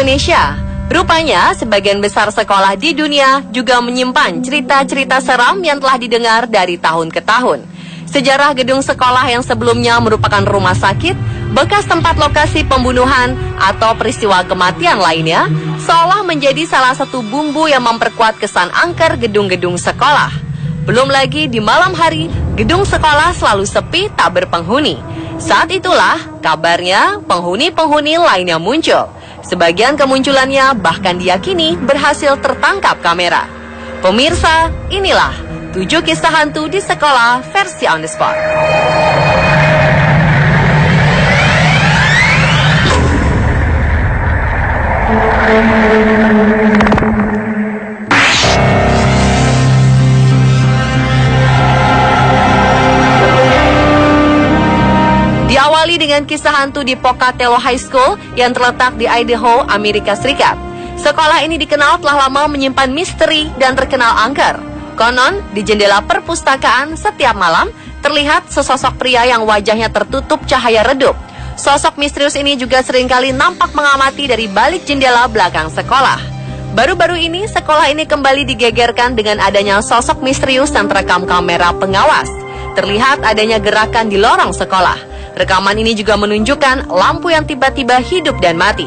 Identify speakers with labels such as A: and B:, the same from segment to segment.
A: Indonesia. Rupanya, sebagian besar sekolah di dunia juga menyimpan cerita-cerita seram yang telah didengar dari tahun ke tahun. Sejarah gedung sekolah yang sebelumnya merupakan rumah sakit, bekas tempat lokasi pembunuhan, atau peristiwa kematian lainnya, seolah menjadi salah satu bumbu yang memperkuat kesan angker gedung-gedung sekolah. Belum lagi di malam hari, gedung sekolah selalu sepi tak berpenghuni. Saat itulah, kabarnya penghuni-penghuni lainnya muncul. Sebagian kemunculannya bahkan diyakini berhasil tertangkap kamera. Pemirsa, inilah 7 kisah hantu di sekolah versi on the spot. Diawali dengan kisah hantu di Pocatello High School yang terletak di Idaho, Amerika Serikat. Sekolah ini dikenal telah lama menyimpan misteri dan terkenal angker. Konon, di jendela perpustakaan setiap malam terlihat sesosok pria yang wajahnya tertutup cahaya redup. Sosok misterius ini juga seringkali nampak mengamati dari balik jendela belakang sekolah. Baru-baru ini, sekolah ini kembali digegerkan dengan adanya sosok misterius yang terekam kamera pengawas. Terlihat adanya gerakan di lorong sekolah. Rekaman ini juga menunjukkan lampu yang tiba-tiba hidup dan mati.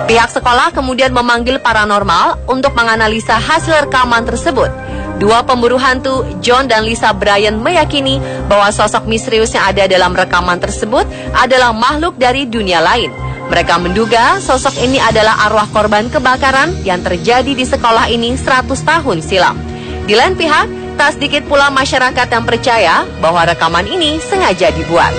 A: Pihak sekolah kemudian memanggil paranormal untuk menganalisa hasil rekaman tersebut. Dua pemburu hantu, John dan Lisa Bryan, meyakini bahwa sosok misterius yang ada dalam rekaman tersebut adalah makhluk dari dunia lain. Mereka menduga sosok ini adalah arwah korban kebakaran yang terjadi di sekolah ini 100 tahun silam. Di lain pihak, tak sedikit pula masyarakat yang percaya bahwa rekaman ini sengaja dibuat.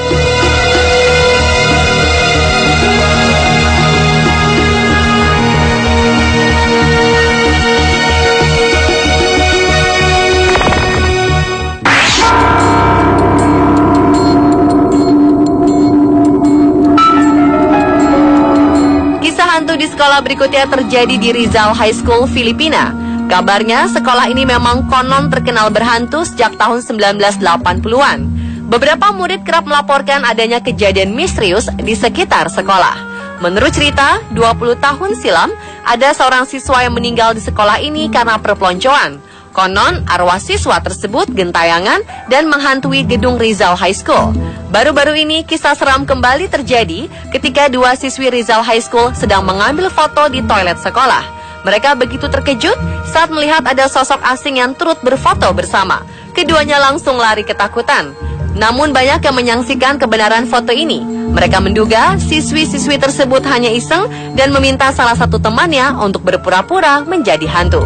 A: Kisah hantu di sekolah berikutnya terjadi di Rizal High School, Filipina. Kabarnya, sekolah ini memang konon terkenal berhantu sejak tahun 1980-an. Beberapa murid kerap melaporkan adanya kejadian misterius di sekitar sekolah. Menurut cerita, 20 tahun silam, ada seorang siswa yang meninggal di sekolah ini karena perpeloncoan. Konon, arwah siswa tersebut gentayangan dan menghantui gedung Rizal High School. Baru-baru ini, kisah seram kembali terjadi ketika 2 siswi Rizal High School sedang mengambil foto di toilet sekolah. Mereka begitu terkejut saat melihat ada sosok asing yang turut berfoto bersama. Keduanya langsung lari ketakutan. Namun banyak yang menyaksikan kebenaran foto ini. Mereka menduga siswi-siswi tersebut hanya iseng dan meminta salah satu temannya untuk berpura-pura menjadi hantu.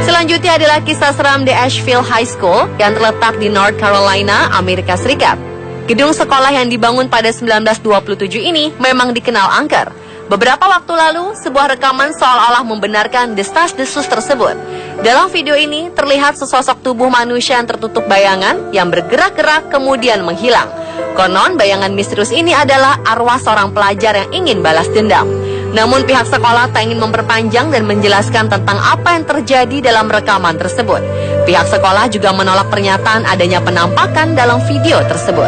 A: Selanjutnya adalah kisah seram di Asheville High School yang terletak di North Carolina, Amerika Serikat. Gedung sekolah yang dibangun pada 1927 ini memang dikenal angker. Beberapa waktu lalu, sebuah rekaman seolah-olah membenarkan desas-desus tersebut. Dalam video ini, terlihat sesosok tubuh manusia yang tertutup bayangan yang bergerak-gerak kemudian menghilang. Konon, bayangan misterius ini adalah arwah seorang pelajar yang ingin balas dendam. Namun pihak sekolah tak ingin memperpanjang dan menjelaskan tentang apa yang terjadi dalam rekaman tersebut. Pihak sekolah juga menolak pernyataan adanya penampakan dalam video tersebut.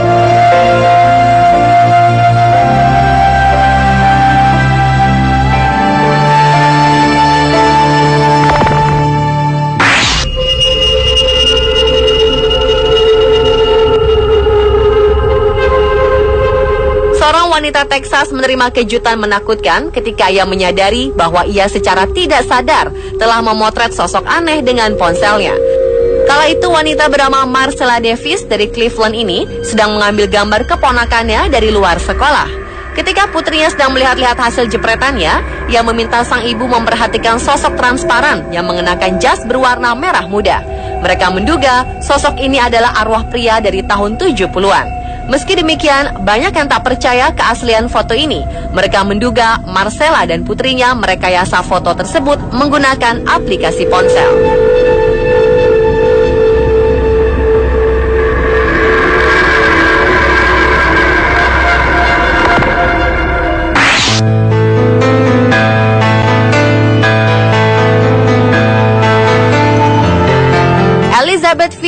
A: Wanita Texas menerima kejutan menakutkan ketika ia menyadari bahwa ia secara tidak sadar telah memotret sosok aneh dengan ponselnya. Kala itu wanita bernama Marcella Davis dari Cleveland ini sedang mengambil gambar keponakannya dari luar sekolah. Ketika putrinya sedang melihat-lihat hasil jepretannya, ia meminta sang ibu memperhatikan sosok transparan yang mengenakan jas berwarna merah muda. Mereka menduga sosok ini adalah arwah pria dari tahun 70-an. Meski demikian, banyak yang tak percaya keaslian foto ini. Mereka menduga Marcella dan putrinya merekayasa foto tersebut menggunakan aplikasi ponsel.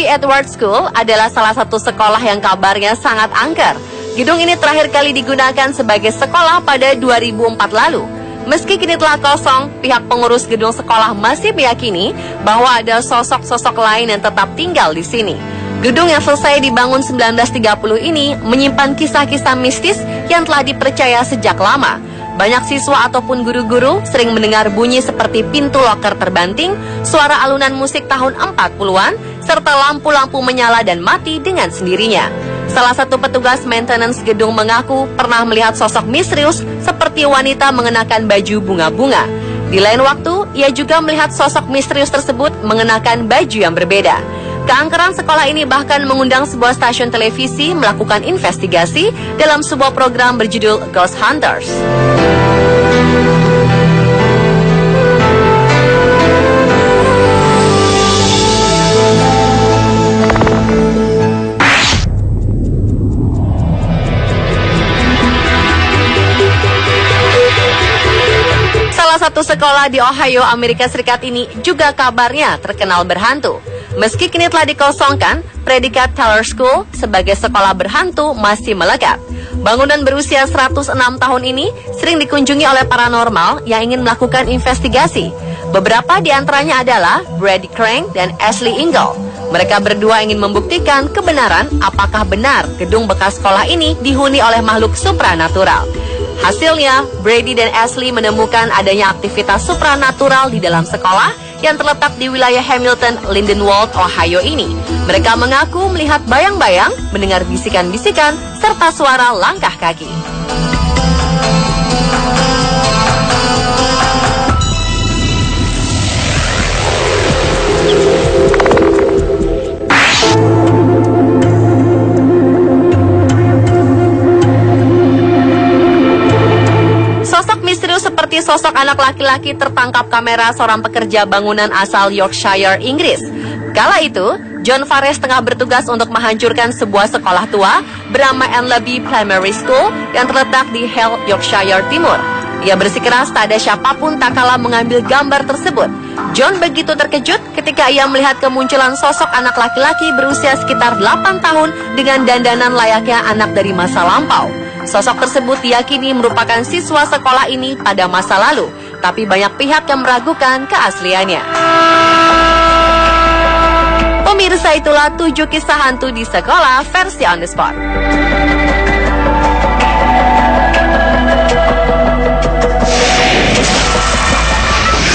A: Harvey Edward School adalah salah satu sekolah yang kabarnya sangat angker. Gedung ini terakhir kali digunakan sebagai sekolah pada 2004 lalu. Meski kini telah kosong, pihak pengurus gedung sekolah masih meyakini bahwa ada sosok-sosok lain yang tetap tinggal di sini. Gedung yang selesai dibangun 1930 ini menyimpan kisah-kisah mistis yang telah dipercaya sejak lama. Banyak siswa ataupun guru-guru sering mendengar bunyi seperti pintu loker terbanting, suara alunan musik tahun 40-an, serta lampu-lampu menyala dan mati dengan sendirinya. Salah satu petugas maintenance gedung mengaku pernah melihat sosok misterius seperti wanita mengenakan baju bunga-bunga. Di lain waktu, ia juga melihat sosok misterius tersebut mengenakan baju yang berbeda. Keangkeran sekolah ini bahkan mengundang sebuah stasiun televisi melakukan investigasi dalam sebuah program berjudul Ghost Hunters. Salah satu sekolah di Ohio, Amerika Serikat ini juga kabarnya terkenal berhantu. Meski kini telah dikosongkan, predikat Taylor School sebagai sekolah berhantu masih melekat. Bangunan berusia 106 tahun ini sering dikunjungi oleh paranormal yang ingin melakukan investigasi. Beberapa di antaranya adalah Brady Crank dan Ashley Ingle. Mereka berdua ingin membuktikan kebenaran apakah benar gedung bekas sekolah ini dihuni oleh makhluk supranatural. Hasilnya, Brady dan Ashley menemukan adanya aktivitas supranatural di dalam sekolah yang terletak di wilayah Hamilton, Lindenwold, Ohio ini. Mereka mengaku melihat bayang-bayang, mendengar bisikan-bisikan, serta suara langkah kaki. Misterius seperti sosok anak laki-laki tertangkap kamera seorang pekerja bangunan asal Yorkshire, Inggris. Kala itu, John Fares tengah bertugas untuk menghancurkan sebuah sekolah tua bernama Enleby Primary School yang terletak di Hull, Yorkshire Timur. Ia bersikeras tak ada siapapun tak kala mengambil gambar tersebut. John begitu terkejut ketika ia melihat kemunculan sosok anak laki-laki berusia sekitar 8 tahun dengan dandanan layaknya anak dari masa lampau. Sosok tersebut diyakini merupakan siswa sekolah ini pada masa lalu, tapi banyak pihak yang meragukan keasliannya. Pemirsa, itulah 7 kisah hantu di sekolah versi On The Spot.